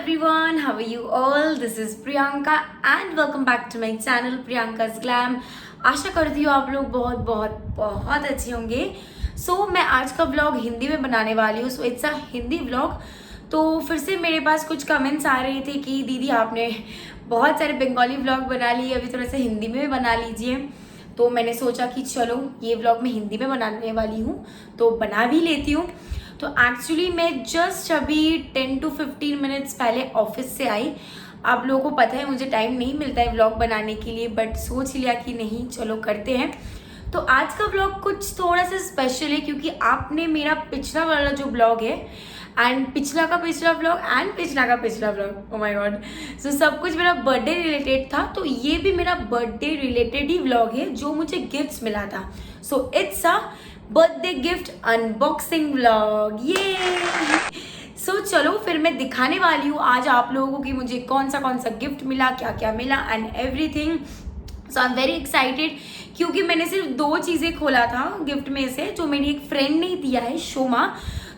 everyone, how are you all? This is Priyanka and welcome back to my channel Priyanka's Glam. आशा करती हूँ आप लोग बहुत बहुत बहुत अच्छे होंगे। मैं आज का व्लॉग हिंदी में बनाने वाली हूँ। It's a Hindi vlog. तो फिर से मेरे पास कुछ कमेंट्स आ रहे थे कि दीदी आपने बहुत सारे बंगाली व्लॉग बना लिए, अभी थोड़ा सा हिंदी में भी बना लीजिए। तो मैंने सोचा कि चलो ये व्लॉग मैं हिंदी में बनाने वाली हूँ तो बना भी लेती हूँ। तो एक्चुअली मैं जस्ट अभी 10 to 15 मिनट्स पहले ऑफिस से आई। आप लोगों को पता है मुझे टाइम नहीं मिलता है व्लॉग बनाने के लिए, बट सोच लिया कि नहीं चलो करते हैं। तो आज का व्लॉग कुछ थोड़ा सा स्पेशल है क्योंकि आपने मेरा पिछला वाला जो व्लॉग है एंड पिछला का पिछला व्लॉग एंड पिछला का पिछला व्लॉग, ओ माय गॉड, सो सब कुछ मेरा बर्थडे रिलेटेड था। तो ये भी मेरा बर्थडे रिलेटेड ही व्लॉग है जो मुझे गिफ्ट्स मिला था। So it's a birthday gift unboxing vlog ये। चलो फिर मैं दिखाने वाली हूँ आज आप लोगों को कि मुझे कौन सा गिफ्ट मिला, क्या क्या मिला and everything. So I am very excited क्योंकि मैंने सिर्फ 2 चीज़ें खोला था गिफ्ट में से जो मेरी एक फ्रेंड ने दिया है, शोमा।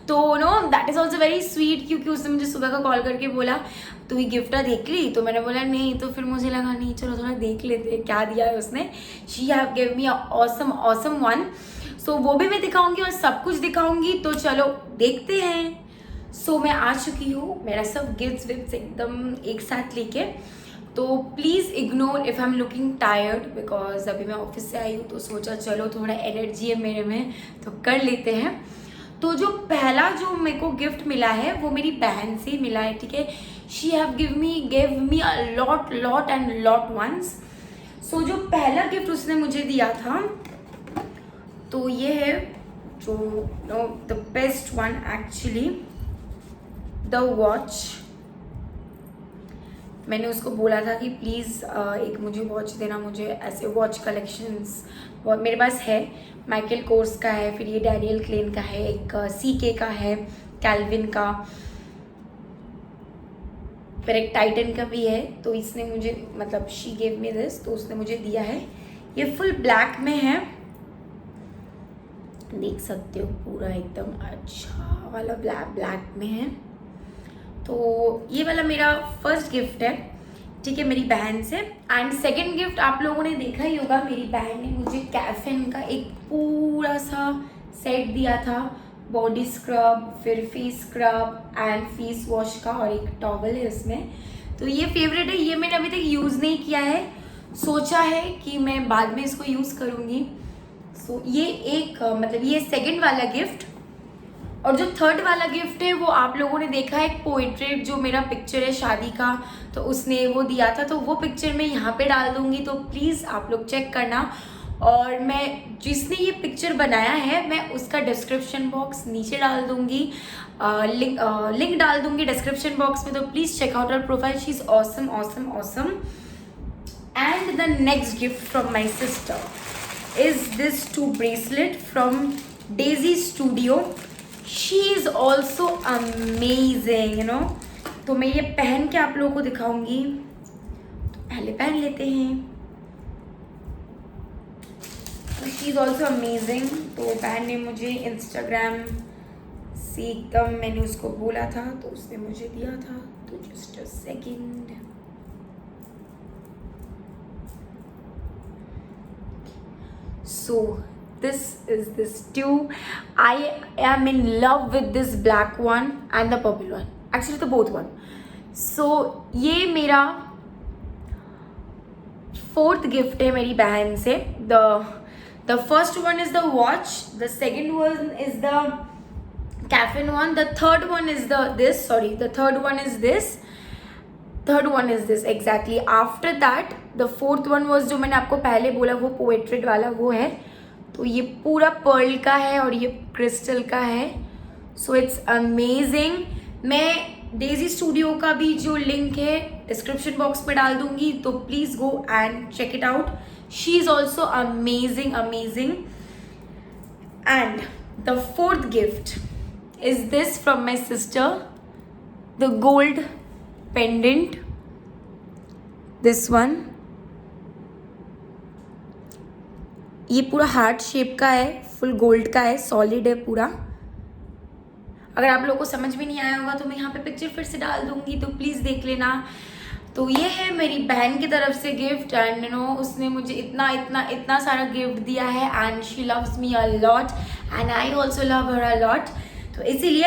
तो know that is also very sweet क्योंकि उसने मुझे सुबह का कॉल करके बोला तू ये गिफ्ट देख ली। तो मैंने बोला नहीं, तो फिर मुझे लगा नहीं चलो थोड़ा देख लेते क्या दिया है उसने। She have give me awesome one. So वो भी मैं दिखाऊंगी और सब कुछ दिखाऊंगी, तो चलो देखते हैं। मैं आ चुकी हूँ, मेरा सब गिफ्ट्स एकदम एक साथ लेके। तो please ignore if I am looking tired because अभी मैं ऑफिस से आई हूँ तो सोचा चलो थोड़ा एनर्जी है मेरे में तो कर लेते हैं। तो जो पहला जो मेरे को गिफ्ट मिला है वो मेरी बहन से मिला है, ठीक है। She have give me a lot and lot once. जो पहला गिफ्ट उसने मुझे दिया था तो ये है जो the best one actually, the watch. मैंने उसको बोला था कि प्लीज़ एक मुझे वॉच देना, मुझे ऐसे वॉच कलेक्शंस बहुत मेरे पास है। माइकल कोर्स का है, फिर ये डैनियल क्लेन का है, एक CK का है, कैल्विन का, फिर एक टाइटन का भी है। तो इसने मुझे मतलब शी गेव मी दिस, तो उसने मुझे दिया है। ये फुल ब्लैक में है, देख सकते हो पूरा एकदम अच्छा वाला ब्लैक में है। तो ये वाला मेरा फर्स्ट गिफ्ट है, ठीक है, मेरी बहन से। एंड सेकंड गिफ्ट आप लोगों ने देखा ही होगा, मेरी बहन ने मुझे कैफिन का एक पूरा सा सेट दिया था, बॉडी स्क्रब, फिर face scrub and face wash का, और एक टॉवल है इसमें। तो ये फेवरेट है, ये मैंने अभी तक यूज़ नहीं किया है, सोचा है कि मैं बाद में इसको यूज़ करूँगी। ये एक मतलब ये सेकंड वाला गिफ्ट। और जो थर्ड वाला गिफ्ट है वो आप लोगों ने देखा है, एक पोएट्रेट जो मेरा पिक्चर है शादी का, तो उसने वो दिया था। तो वो पिक्चर मैं यहाँ पे डाल दूँगी, तो प्लीज़ आप लोग चेक करना। और मैं जिसने ये पिक्चर बनाया है मैं उसका डिस्क्रिप्शन बॉक्स नीचे डाल दूँगी, लिंक डाल दूँगी डिस्क्रिप्शन बॉक्स में। तो please check out our profile, she is awesome awesome awesome. And the next gift from my sister is this 2 bracelet from Daisy Studio. She is also amazing, you know। तो मैं ये पहन के आप लोगों को दिखाऊंगी, तो पहले पहन लेते हैं। तो शी इज़ ऑल्सो अमेजिंग। तो बहन ने मुझे इंस्टाग्राम से एकदम मैंने उसको बोला था तो उसने मुझे दिया था। तो just a second. This is this too. I am in love with this black one and the purple one. Actually the both one. ये मेरा 4th गिफ्ट है मेरी बहन से। The first one is the watch, the second one is the caffeine one, the third one is the third one is this exactly. After that the 4th one was जो मैंने आपको पहले बोला वो पोएट्रेट वाला वो है। तो ये पूरा पर्ल का है और ये क्रिस्टल का है। So it's amazing. मैं डेजी स्टूडियो का भी जो लिंक है डिस्क्रिप्शन बॉक्स में डाल दूंगी, तो please go and check it out. She is also amazing. And the 4th gift is this from my sister, the gold pendant, this one. ये पूरा हार्ट शेप का है, फुल गोल्ड का है, सॉलिड है पूरा। अगर आप लोगों को समझ में नहीं आया होगा तो मैं यहाँ पे पिक्चर फिर से डाल दूँगी, तो प्लीज़ देख लेना। तो ये है मेरी बहन की तरफ से गिफ्ट, एंड उसने मुझे इतना इतना इतना सारा गिफ्ट दिया है, and she loves me a lot and I also love her a lot. तो इसीलिए,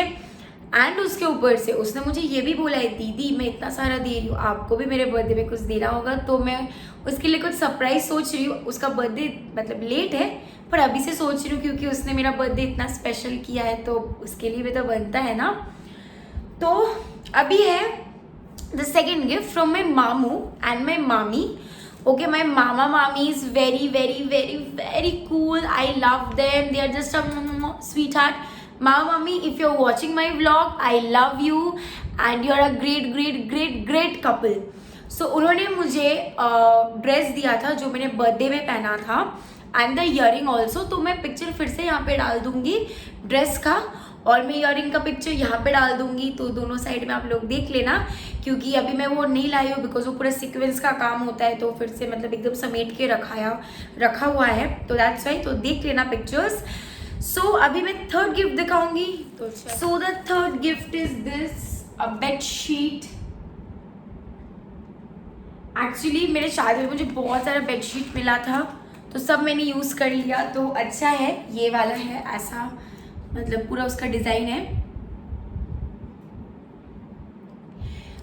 एंड उसके ऊपर से उसने मुझे ये भी बोला है, दीदी मैं इतना सारा दे रही हूँ, आपको भी मेरे बर्थडे में कुछ देना होगा। तो मैं उसके लिए कुछ सरप्राइज सोच रही हूँ। उसका बर्थडे मतलब लेट है, पर अभी से सोच रही हूँ क्योंकि उसने मेरा बर्थडे इतना स्पेशल किया है, तो उसके लिए भी तो बनता है ना। तो अभी है the second gift from my mamu and my mommy. Okay, my mama mommy is very very very very cool. I love them. They are just a sweetheart. Mama mommy, if you're watching my vlog, I love you and you're a great great great great couple. So उन्होंने मुझे dress दिया था जो मैंने birthday में पहना था, and the earring also. तो मैं पिक्चर फिर से यहाँ पे डाल दूंगी ड्रेस का, और मैं इयरिंग का पिक्चर यहाँ पे डाल दूंगी, तो दोनों साइड में आप लोग देख लेना। क्योंकि अभी मैं वो नहीं लाई हूँ बिकॉज वो पूरा सीक्वेंस का काम होता है, तो फिर से मतलब एकदम समेट के रखा हुआ है, तो दैट्स वाई। तो देख लेना पिक्चर्स। सो अभी मैं थर्ड गिफ्ट दिखाऊंगी। तो so the third gift is this, a bed sheet. Actually मेरे शादी में मुझे बहुत सारा बेड शीट मिला था, तो सब मैंने यूज़ कर लिया। तो अच्छा है, ये वाला है ऐसा, मतलब पूरा उसका डिज़ाइन है।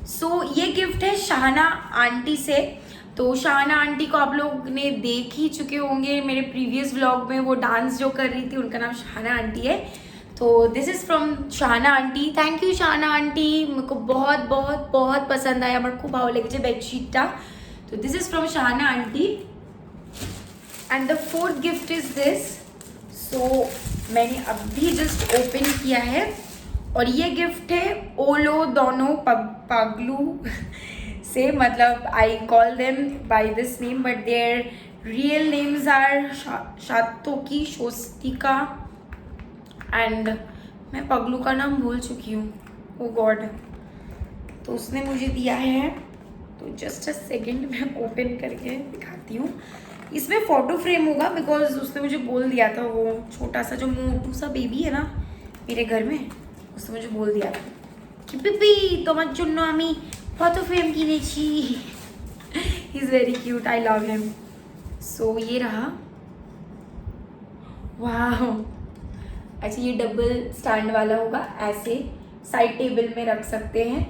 सो ये गिफ्ट है शाहना आंटी से। तो शाहना आंटी को आप लोग ने देख ही चुके होंगे मेरे प्रीवियस व्लॉग में, वो डांस जो कर रही थी, उनका नाम शाहना आंटी है। तो this is from Shahana aunty. Thank you शाहना aunty, मेरे को बहुत बहुत बहुत पसंद आया, मेरे को भाव लगे बेडशीटा। तो this is from Shahana aunty. And the fourth gift is this. So मैंने अभी जस्ट ओपन किया है, और ये गिफ्ट है ओलो दोनो पगलू से, मतलब I call them by this name but their real names are शातोकी शोस्तिका, एंड मैं पगलू का नाम भूल चुकी हूँ, ओ गॉड। तो उसने मुझे दिया है, तो जस्ट अ सेकेंड मैं ओपन करके दिखाती हूँ। इसमें फ़ोटो फ्रेम होगा बिकॉज उसने मुझे बोल दिया था, वो छोटा सा जो मोटू सा बेबी है ना मेरे घर में, उसने मुझे बोल दिया था कि पिपी तुम्हार जन्य आमी फोटो फ्रेम किनेছি। He is very cute, I love him. So ये रहा, वाह। अच्छा, ये डबल स्टैंड वाला होगा, ऐसे साइड टेबल में रख सकते हैं।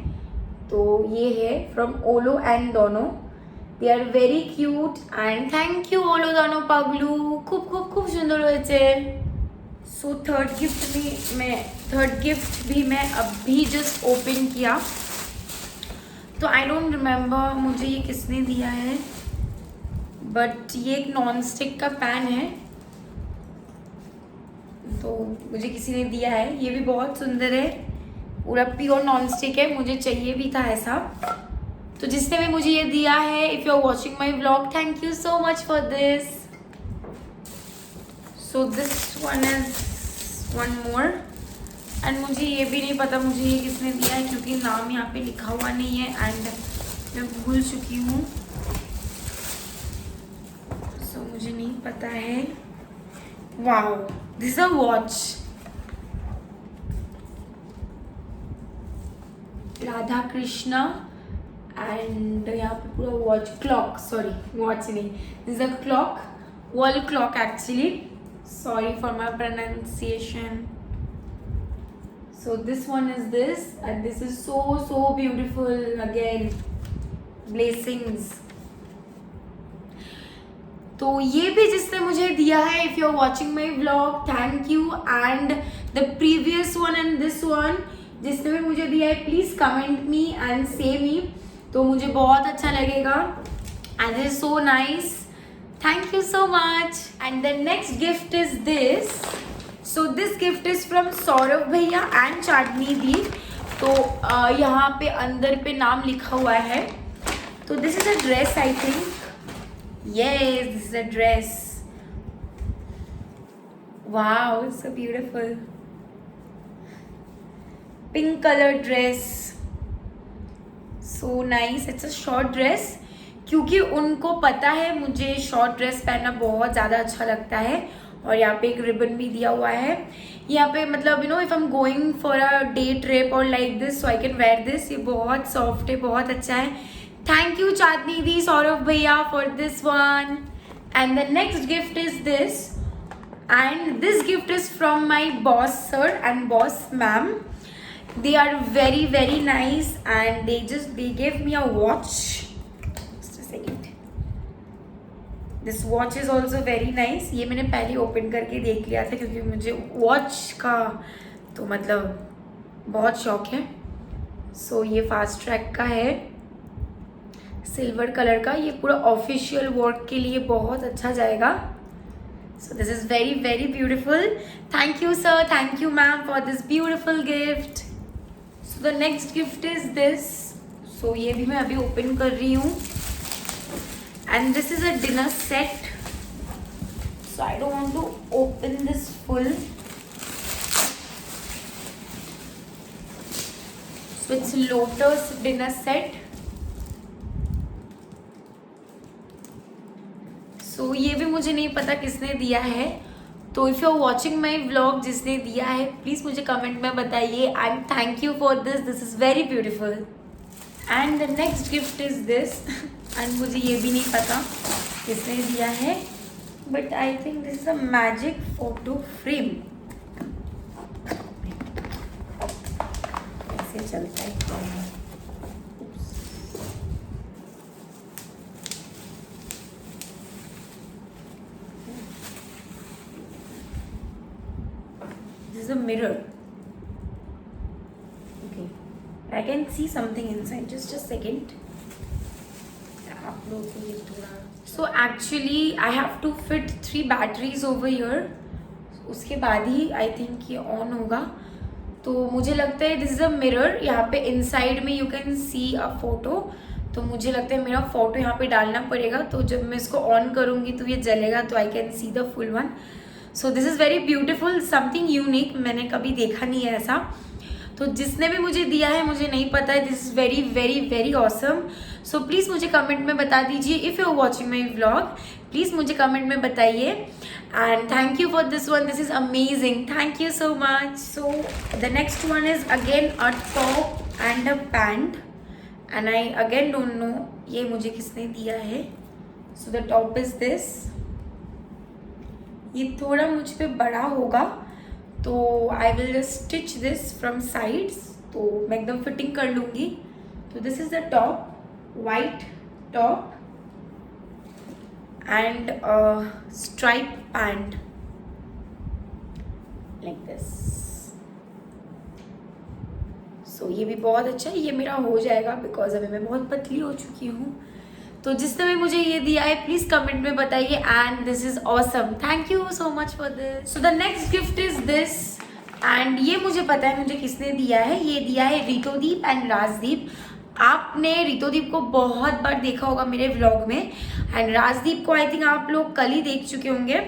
तो ये है फ्रॉम ओलो एंड दोनो, they are very cute and thank you ओलो दोनो पगलू, खूब खूब खूब सुंदर होते। सो थर्ड गिफ्ट भी मैं अभी जस्ट ओपन किया। तो आई डोंट रिमेम्बर मुझे ये किसने दिया है, बट ये एक नॉन स्टिक का पैन है, तो मुझे किसी ने दिया है। ये भी बहुत सुंदर है, पूरा प्योर नॉन स्टिक है, मुझे चाहिए भी था ऐसा। तो जिसने भी मुझे ये दिया है, if you are watching my vlog, thank you so much for this. So this one is one more, and मुझे ये भी नहीं पता मुझे ये किसने दिया है, क्योंकि नाम यहाँ पे लिखा हुआ नहीं है एंड मैं भूल चुकी हूँ। सो मुझे नहीं पता है। Wow, this is a watch, Radha Krishna, and यहाँ पे पूरा वॉच क्लॉक, सॉरी वॉच नहीं, this is a clock, wall clock actually, sorry for my pronunciation. So this one is this, and this is so beautiful, again blessings. तो ये भी जिसने मुझे दिया है, if you are watching my vlog, thank you, and the previous one and this one जिसने भी मुझे दिया है, please comment me and say me, तो मुझे बहुत अच्छा लगेगा, and this is so nice. Thank you so much. And the next gift is this. So this gift is from Saurabh भैया and चांदनी दी। तो यहाँ पे अंदर पे नाम लिखा हुआ है। तो this is a dress, I think. Yes, this is a dress. Wow, it's so beautiful. Pink color dress. So nice. It's a short dress. क्योंकि उनको पता है मुझे शॉर्ट ड्रेस पहनना बहुत ज़्यादा अच्छा लगता है, और यहाँ पे एक रिबन भी दिया हुआ है। यहाँ पे मतलब you know if I am going for a day trip और like this so I can wear this. ये बहुत सॉफ्ट है, बहुत अच्छा है। थैंक यू चांदनी दी, सौरभ भैया for this one. And the next gift is this, and this gift is from my boss sir and boss ma'am. They are very very nice and they gave me a watch. Just a second. This watch is also very nice. ये मैंने पहले open करके देख लिया था क्योंकि मुझे watch का तो मतलब बहुत शौक है। सो ये फास्ट ट्रैक का है, सिल्वर कलर का। ये पूरा ऑफिशियल वर्क के लिए बहुत अच्छा जाएगा। So this is very very beautiful. Thank you sir, thank you ma'am for this beautiful gift. So the next gift is this. So ये भी मैं अभी open कर रही हूँ and this is a dinner set. So I don't want to open this full. So it's Lotus dinner set. सो ये भी मुझे नहीं पता किसने दिया है, तो if you are watching my vlog, जिसने दिया है प्लीज़ मुझे कमेंट में बताइए and thank you for this, this is very beautiful. And the next gift is this and मुझे ये भी नहीं पता किसने दिया है, but I think this is a magic photo frame. ऐसे चलता है। This is a mirror. Okay, I can see something inside. Just a second. आप लोगों को ये थोड़ा। So actually, I have to fit 3 batteries over here. उसके बाद ही I think ये on होगा। तो मुझे लगता है this is a mirror. यहाँ पे inside में you can see a photo. तो मुझे लगता है मेरा फोटो यहाँ पे डालना पड़ेगा, तो जब मैं इसको ऑन करूँगी तो ये जलेगा, तो I can see the full one. So this is very beautiful, something unique, मैंने कभी देखा नहीं है ऐसा। तो जिसने भी मुझे दिया है मुझे नहीं पता है, this is very very very awesome. So please मुझे कमेंट में बता दीजिए। If you are watching my vlog please मुझे कमेंट में बताइए and thank you for this one, this is amazing, thank you so much. So the next one is again a top and a pant and I again don't know ये मुझे किसने दिया है। So the top is this. ये थोड़ा मुझ पे बड़ा होगा तो I will just stitch this from sides, तो मैं एकदम फिटिंग कर लूँगी। तो this is the top, white top and stripe pant like this. So ये भी बहुत अच्छा है, ये मेरा हो जाएगा बिकॉज अभी मैं बहुत पतली हो चुकी हूँ। तो जिसने भी मुझे ये दिया है प्लीज़ कमेंट में बताइए and this is awesome, thank you so much for this. So the next gift is this and ये मुझे पता है मुझे किसने दिया है। ये दिया है रितोदीप एंड राजदीप। आपने रितोदीप को बहुत बार देखा होगा मेरे व्लॉग में एंड राजदीप को आई थिंक आप लोग कल ही देख चुके होंगे।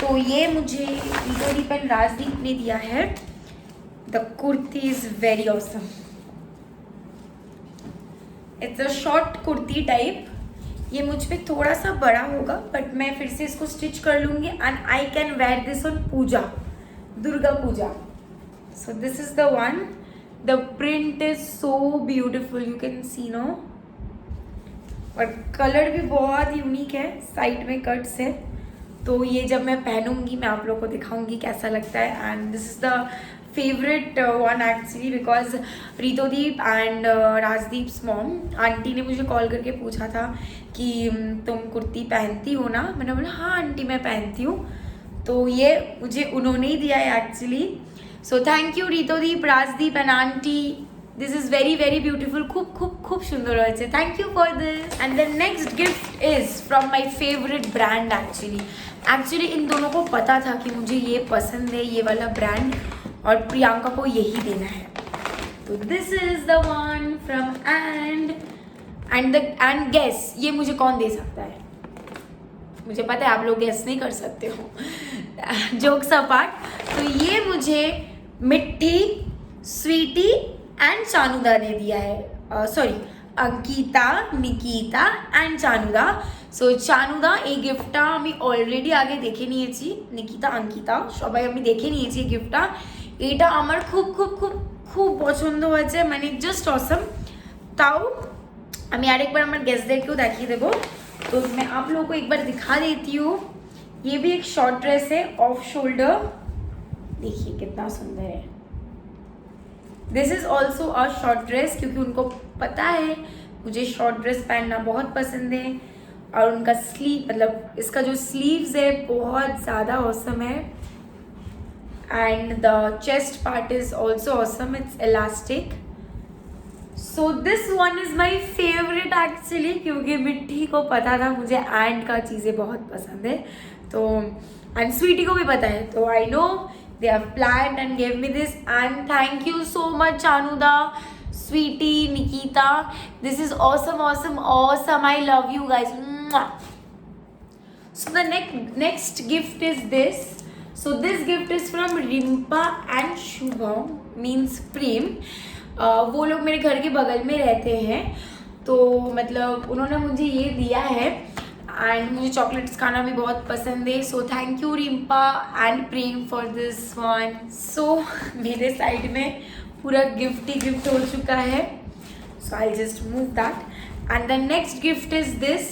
तो ये मुझे रितोदीप एंड राजदीप ने दिया है। The kurti is very awesome, it's a short kurti type. ये मुझ पे थोड़ा सा बड़ा होगा बट मैं फिर से इसको स्टिच कर लूँगी and I can wear this on Puja, Durga Puja. So this is the one. The print is so beautiful, you can see no, और कलर भी बहुत यूनिक है, साइड में कट्स है। तो ये जब मैं पहनूंगी मैं आप लोगों को दिखाऊंगी कैसा लगता है and this is the favourite one actually because Ritodeep and Rajdeep's mom aunty ने मुझे कॉल करके पूछा था कि तुम कुर्ती पहनती हो ना। मैंने बोला हाँ आंटी मैं पहनती हूँ। तो ये मुझे उन्होंने ही दिया है actually. So thank you Ritodeep, Rajdeep and aunty, this is very very beautiful, खूब खूब खूब सुंदर है, thank you for this. And the next gift is from my favourite brand. Actually इन दोनों को पता था कि मुझे ये पसंद है, ये वाला ब्रांड, और प्रियंका को यही देना है। तो this is the one from and guess ये मुझे कौन दे सकता है। मुझे पता है आप लोग गेस नहीं कर सकते हो, जोक्स अपार्ट। तो ये मुझे मिट्टी, स्वीटी एंड चानुदा ने दिया है। सॉरी, अंकिता, निकिता एंड चानुदा। সো চানুদা এই গিফটটা আমি অলরেডি আগে দেখে নিয়েছি, নিকিতা অঙ্কিতা সবাই আমি দেখে নিয়েছি এই গিফটটা। এটা আমার খুব খুব খুব খুব পছন্দ হয়েছে, মানে জাস্ট অসम। ताओ আমি আরেকবার আমার गेस्टদেরকেও দেখিয়ে দেবো। तो मैं आप लोगों को एक बार दिखा देती हूँ। ये भी एक शॉर्ट ड्रेस है ऑफ शोल्डर, देखिए कितना सुंदर है। This is also a short dress, क्योंकि उनको पता है मुझे शॉर्ट ड्रेस पहनना बहुत पसंद है। और उनका स्लीव मतलब इसका जो स्लीव्स है बहुत ज़्यादा ऑसम है। And the chest part is also awesome, it's elastic. So this one is my favourite actually, क्योंकि मिट्टी को पता था मुझे एंड का चीज़ें बहुत पसंद है, तो एंड स्वीटी को भी पता है, तो I know they have planned and give me this. And thank you so much चानुदा, Sweety, Nikita, this is awesome awesome awesome, I love you guys. So the next gift is this. So this gift is from Rimpa and Shubham means Prem. वो लोग मेरे घर के बगल में रहते हैं, तो मतलब उन्होंने मुझे ये दिया है। एंड मुझे चॉकलेट्स खाना भी बहुत पसंद है, so thank you Rimpa and Prem for this one. So मेरे साइड में पूरा गिफ्ट ही गिफ्ट हो चुका है, so I just move that. And the next gift is this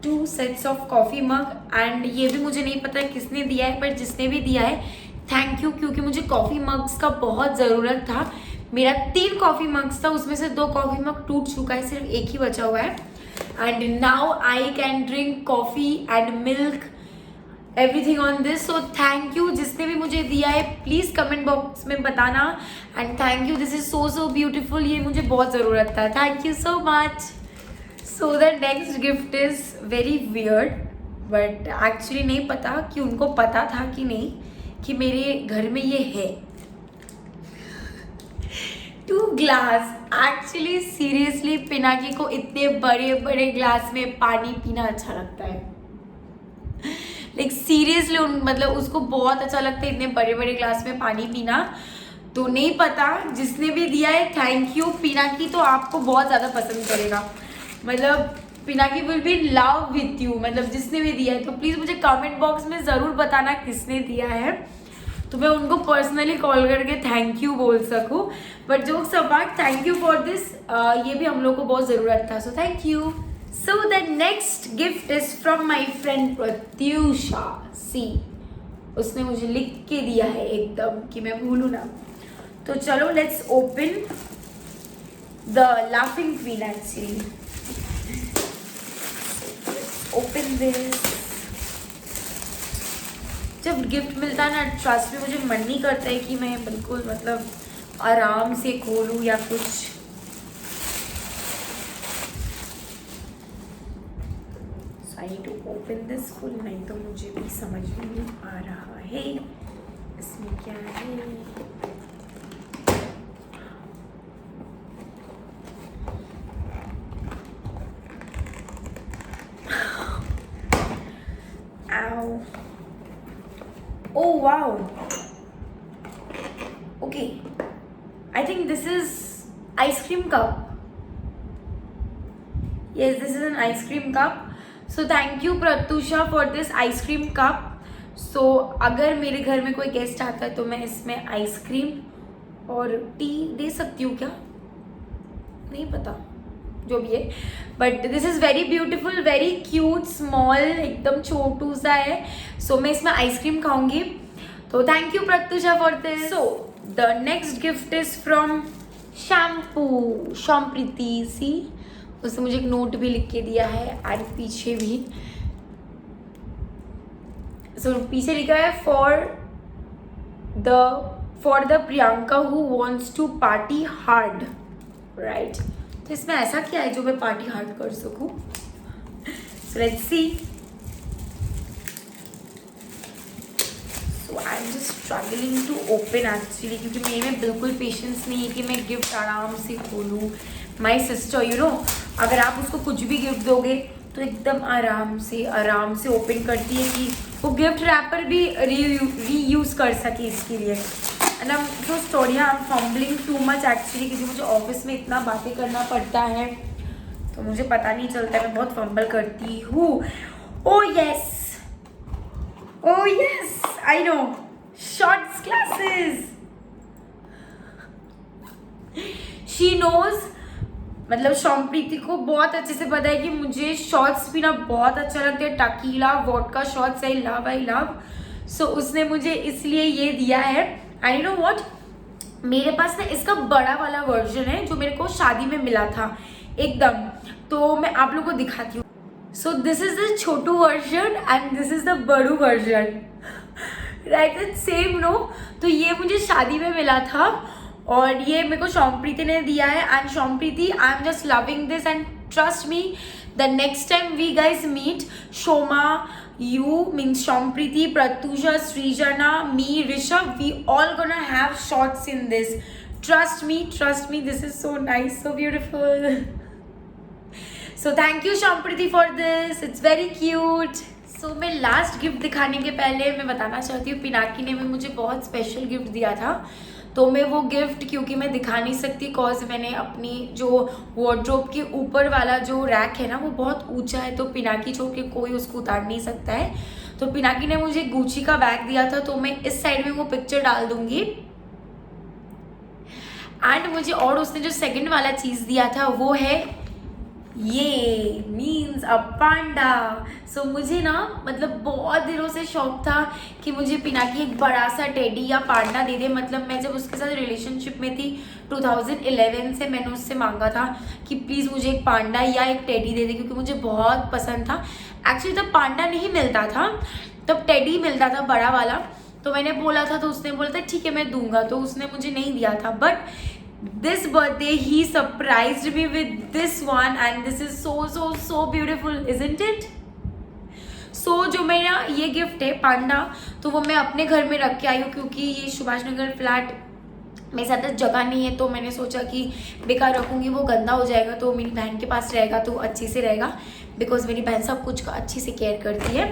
2 sets of coffee mug. And ये भी मुझे नहीं पता किसने दिया है, पर जिसने भी दिया है थैंक यू, क्योंकि मुझे कॉफ़ी मग्स का बहुत ज़रूरत था। मेरा 3 कॉफ़ी मग्स था, उसमें से 2 कॉफ़ी मग टूट चुका है, सिर्फ एक ही बचा हुआ है। And now I can drink coffee and milk everything on this. So thank you जिसने भी मुझे दिया है, प्लीज़ कमेंट बॉक्स में बताना। And thank you, this is so beautiful, ये मुझे बहुत ज़रूरत था, thank you so much. So the next gift is very weird, but actually नहीं पता कि उनको पता था कि नहीं कि मेरे घर में ये है। 2 ग्लास। एक्चुअली सीरियसली पिनाकी को इतने बड़े बड़े ग्लास में पानी पीना अच्छा लगता है, लाइक सीरियसली मतलब उसको बहुत अच्छा लगता है इतने बड़े बड़े ग्लास में पानी पीना। तो नहीं पता जिसने भी दिया है थैंक यू। पिनाकी तो आपको बहुत ज़्यादा पसंद करेगा, मतलब Pinaki will be in love with you, मतलब जिसने भी दिया है। तो प्लीज़ मुझे कमेंट बॉक्स में ज़रूर बताना किसने दिया है, तो मैं उनको पर्सनली कॉल करके थैंक यू बोल सकूँ। But jokes apart, thank you for this, ये भी हम लोग को बहुत ज़रूरत था, so thank you. So the next gift is from my friend Pratyusha. See उसने मुझे लिख के दिया है एकदम कि मैं भूलूँ ना। तो चलो let's open the laughing queen actually. Open this. जब गिफ्ट मिलता है ना, ट्रस्ट में मुझे मन नहीं करता है कि मैं बिल्कुल मतलब आराम से खोलूँ या कुछ। So I need to open this full, नहीं तो मुझे भी समझ में नहीं आ रहा है इसमें क्या है। Oh wow, okay, I think this is ice cream cup. Yes, this is an ice cream cup. So thank you Pratyusha for this ice cream cup. So अगर मेरे घर में कोई गेस्ट आता है तो मैं इसमें आइसक्रीम और टी दे सकती हूँ क्या, नहीं पता, जो भी है। But this is very beautiful, very cute, small, एकदम छोटू सा है। सो मैं इसमें आइसक्रीम खाऊंगी, तो thank you Pratyusha for this. So the next gift is from shampoo, Shompriti. See उसने मुझे एक नोट भी लिख के दिया है, एंड पीछे भी पीछे लिखा है for the Priyanka who wants to party hard, right. तो इसमें ऐसा क्या है जो मैं पार्टी हार्ड कर सकूं? So let's see. So I am just struggling to open actually, क्योंकि मेरे में बिल्कुल पेशेंस नहीं है कि मैं गिफ्ट आराम से खोलूँ। माई सिस्टर यू नो, अगर आप उसको कुछ भी गिफ्ट दोगे तो एकदम आराम से ओपन करती है कि वो गिफ्ट रैपर भी रीयूज़ कर सके इसके लिए। And I am so sorry, I am fumbling too much actually, क्योंकि मुझे ऑफिस में इतना बातें करना पड़ता है, तो मुझे पता नहीं चलता, मैं बहुत फंबल करती हूँ। Oh yes I know, shorts classes. She knows, मतलब शॉम्प्रीति को बहुत अच्छे से पता है कि मुझे शॉर्ट्स पीना बहुत अच्छा लगता है। Tequila vodka shots I love. So उसने मुझे इसलिए ये दिया है। एंड यू नो व्हाट, मेरे पास ना इसका बड़ा वाला वर्जन है जो मेरे को शादी में मिला था एकदम, तो मैं आप लोगों को दिखाती हूँ। सो दिस इज द छोटू version and this is the बड़ू version, right, it's same no. तो ये मुझे शादी में मिला था और ये मेरे को शॉम्प्रीति ने दिया है। And Shompriti, I am just loving this and trust me, the next time we guys meet, Shoma, you means Shompriti, Pratusha, Srijana, me, Rishabh, we all gonna have shots in this. Trust me, this is so nice, so beautiful. So thank you Shompriti for this, it's very cute. So मैं last gift दिखाने के पहले मैं बताना चाहती हूँ, पिनाकी ने भी मुझे बहुत स्पेशल गिफ्ट दिया था। तो मैं वो गिफ्ट क्योंकि मैं दिखा नहीं सकती, कॉज मैंने अपनी जो वार्डरोब के ऊपर वाला जो रैक है ना वो बहुत ऊंचा है, तो पिनाकी छोड़ के कोई उसको उतार नहीं सकता है। तो पिनाकी ने मुझे गुची का बैग दिया था, तो मैं इस साइड में वो पिक्चर डाल दूंगी। एंड मुझे और उसने जो सेकंड वाला चीज़ दिया था वो है ये मीन्स अ पांडा। सो मुझे ना मतलब बहुत दिनों से शौक था कि मुझे पिनाकी एक बड़ा सा टेडी या पांडा दे दे। मतलब मैं जब उसके साथ रिलेशनशिप में थी 2011 से, मैंने उससे मांगा था कि प्लीज़ मुझे एक पांडा या एक टेडी दे दे, क्योंकि मुझे बहुत पसंद था। एक्चुअली तब पांडा नहीं मिलता था, तब टेडी मिलता था बड़ा वाला। तो मैंने बोला था, तो उसने बोला था ठीक है मैं दूंगा, तो उसने मुझे नहीं दिया था। But this birthday he surprised me with this one and this is so beautiful, isn't it? So जो मेरा ये गिफ्ट है पांडा, तो वो मैं अपने घर में रख के आई हूँ, क्योंकि ये सुभाष नगर फ्लैट मेरे साथ जगह नहीं है, तो मैंने सोचा कि बेकार रखूँगी वो गंदा हो जाएगा, तो मेरी बहन के पास रहेगा तो अच्छे से रहेगा, बिकॉज मेरी बहन सब कुछ का अच्छी से केयर करती है।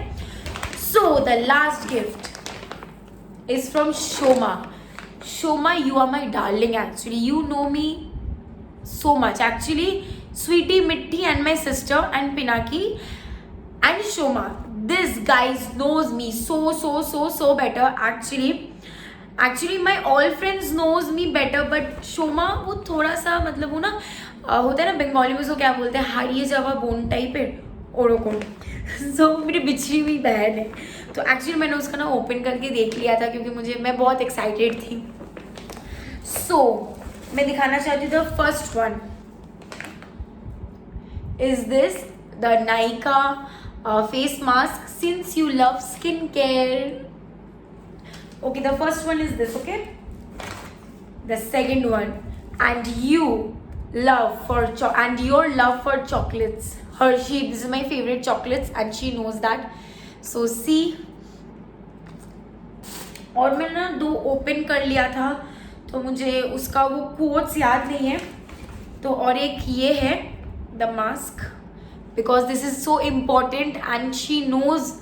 So the last gift is from Shoma. Shoma, you are my darling actually. You know me so much. Actually, Sweetie, Mitti and my sister and Pinaki and Shoma. This guys knows me so better actually my all friends knows me better, but Shoma वो थोड़ा सा मतलब वो ना होता है ना बंगाली में उसको क्या बोलते हैं, हारिए जावा बोन टाइप है ओरोको। सो मेरी बिछड़ी हुई बहन है, तो एक्चुअली मैंने उसका ना ओपन करके देख लिया था क्योंकि मैं बहुत एक्साइटेड थी। सो मैं दिखाना चाहती हूँ the first one is this the Nykaa face mask, since you love skin care. Okay, the first one is this, okay, the second one and you love for and your love for chocolates. Hershey, this is my favorite chocolates and she knows that. So see, और मैंने ना 2 open कर लिया था, तो मुझे उसका वो कोट्स याद नहीं है। तो और एक ये है the mask, because this is so important and she knows,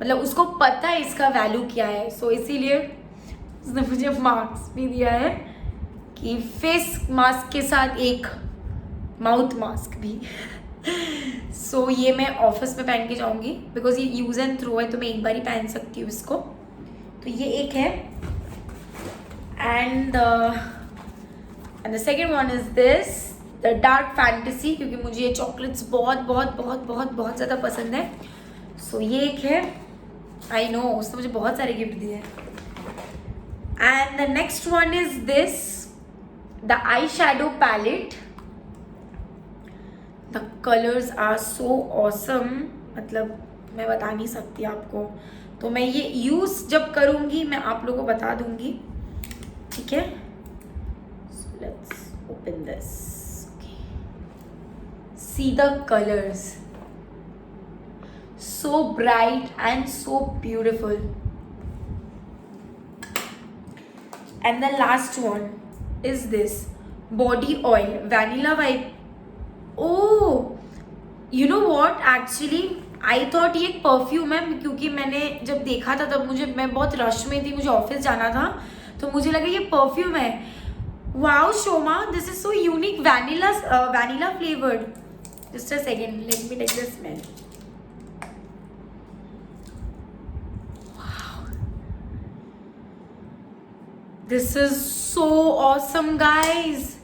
मतलब उसको पता है इसका वैल्यू क्या है। सो इसीलिए उसने मुझे मास्क भी दिया है कि फेस मास्क के साथ एक माउथ मास्क भी। सो ये मैं ऑफिस में पहन के जाऊंगी, बिकॉज ये यूज़ एंड थ्रो है, तो मैं एक बार ही पहन सकती हूँ इसको। तो ये एक है and the second one is this the dark fantasy, क्योंकि मुझे ये चॉकलेट्स बहुत ज़्यादा पसंद है। सो ये एक है, आई नो उसने मुझे बहुत सारे गिफ्ट दिए हैं। And the next one is this the eyeshadow palette. The colors are so awesome, मतलब मैं बता नहीं सकती आपको। तो मैं ये यूज़ जब करूँगी मैं आप लोगों को बता दूँगी, ठीक है। So let's open this. Okay. See the colors, so bright and so beautiful. And the last one is this body oil vanilla vibe. Oh, you know what, actually I thought ये एक परफ्यूम है, क्योंकि मैंने जब देखा था तब मैं बहुत रश में थी, मुझे ऑफिस जाना था, तो मुझे लगा ये परफ्यूम है। Wow Shoma, this is so unique, vanilla flavoured. Just a second, let me take the smell. Wow. This is so awesome, guys.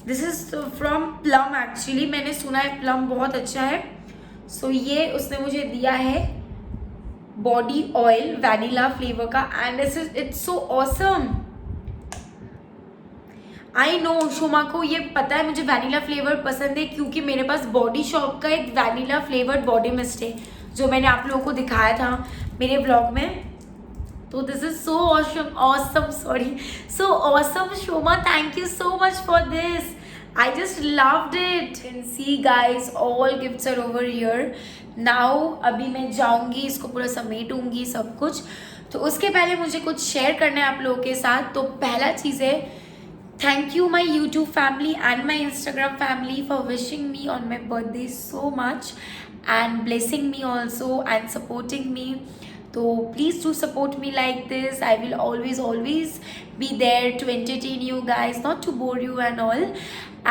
This is from Plum actually. मैंने सुना है Plum बहुत अच्छा है. So ये उसने मुझे दिया है बॉडी ऑयल वैनिला फ्लेवर का, and it's so awesome. I know Shoma को ये पता है मुझे वैनिला फ्लेवर पसंद है, क्योंकि मेरे पास बॉडी शॉप का एक वैनिला फ्लेवर्ड बॉडी मिस्ट है जो मैंने आप लोगों को दिखाया था मेरे ब्लॉग में. तो this is so awesome so awesome Shoma, thank you so much for this. I just loved it. And see guys, all gifts are over here. Now अभी मैं जाऊँगी, इसको पूरा समेटूँगी सब कुछ. तो उसके पहले मुझे कुछ शेयर करना है आप लोगों के साथ. तो पहला चीज़ है, thank you my YouTube family and my Instagram family for wishing me on my birthday so much and blessing me also and supporting me. So please do support me like this. I will always be there to entertain you guys, not to bore you and all.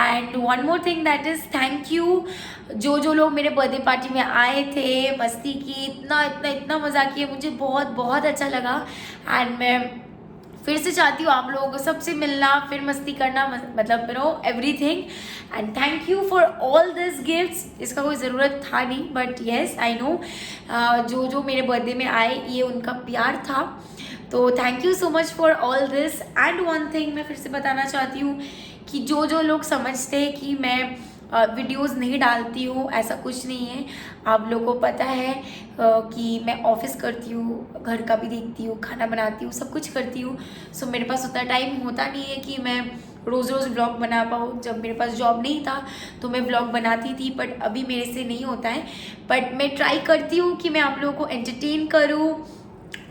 And one more thing, that is thank you जो लोग मेरे birthday party में आए थे, मस्ती की, इतना मज़ा किया, मुझे बहुत अच्छा लगा. एंड मैं फिर से चाहती हूँ आप लोगों को सबसे मिलना, फिर मस्ती करना, मतलब you know everything. And thank you for all this gifts. इसका कोई ज़रूरत था नहीं, बट येस आई नो जो मेरे बर्थडे में आए ये उनका प्यार था. तो thank you so much for all this. And one thing मैं फिर से बताना चाहती हूँ कि जो लोग समझते हैं कि मैं वीडियोस नहीं डालती हूँ, ऐसा कुछ नहीं है. आप लोगों को पता है कि मैं ऑफिस करती हूँ, घर का भी देखती हूँ, खाना बनाती हूँ, सब कुछ करती हूँ. सो मेरे पास उतना टाइम होता नहीं है कि मैं रोज़ ब्लॉग बना पाऊँ. जब मेरे पास जॉब नहीं था तो मैं ब्लॉग बनाती थी, बट अभी मेरे से नहीं होता है. बट मैं ट्राई करती हूँ कि मैं आप लोगों को एंटरटेन करूँ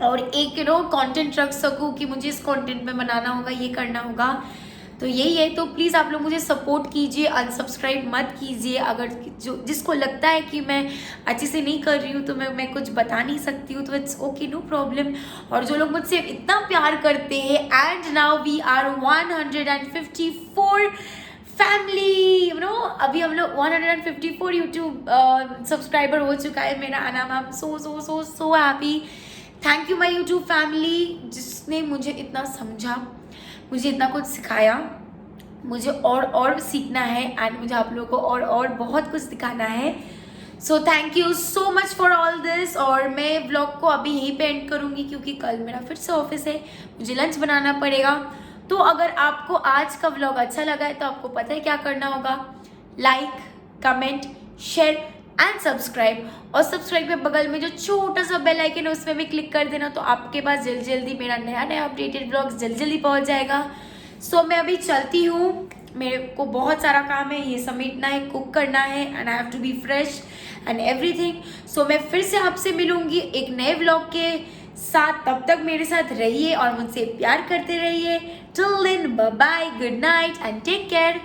और एक कंटेंट रख सकूँ कि मुझे इस कंटेंट में बनाना होगा, ये करना होगा. तो यही है. तो प्लीज़ आप लोग मुझे सपोर्ट कीजिए, अनसब्सक्राइब मत कीजिए. अगर जिसको लगता है कि मैं अच्छे से नहीं कर रही हूँ तो मैं कुछ बता नहीं सकती हूँ, तो इट्स ओके, नो प्रॉब्लम. और जो लोग मुझसे इतना प्यार करते हैं, and now we are 154 family, अभी हम लोग 154 यूट्यूब सब्सक्राइबर हो चुका है मेरा. And I am so happy. Thank you my YouTube family, जिसने मुझे इतना समझा, मुझे इतना कुछ सिखाया. मुझे और सीखना है, एंड मुझे आप लोगों को और बहुत कुछ दिखाना है. So thank you so much for all this. और मैं व्लॉग को अभी यहीं पे एंड करूँगी, क्योंकि कल मेरा फिर से ऑफिस है, मुझे लंच बनाना पड़ेगा. तो अगर आपको आज का व्लॉग अच्छा लगा है तो आपको पता है क्या करना होगा. Like, comment, share and subscribe. और सब्सक्राइब के बगल में जो छोटा सा बेल आइकन है उसमें भी क्लिक कर देना, तो आपके पास जल्दी मेरा नया अपडेटेड ब्लॉग्स जल्दी पहुंच जाएगा. सो मैं अभी चलती हूँ, मेरे को बहुत सारा काम है, ये समेटना है, कुक करना है, and I have to be fresh and everything. So मैं फिर से आपसे मिलूंगी एक नए व्लॉग के साथ. तब तक मेरे साथ रहिए और मुझसे प्यार करते रहिए. Till then, bye bye, good night and take care.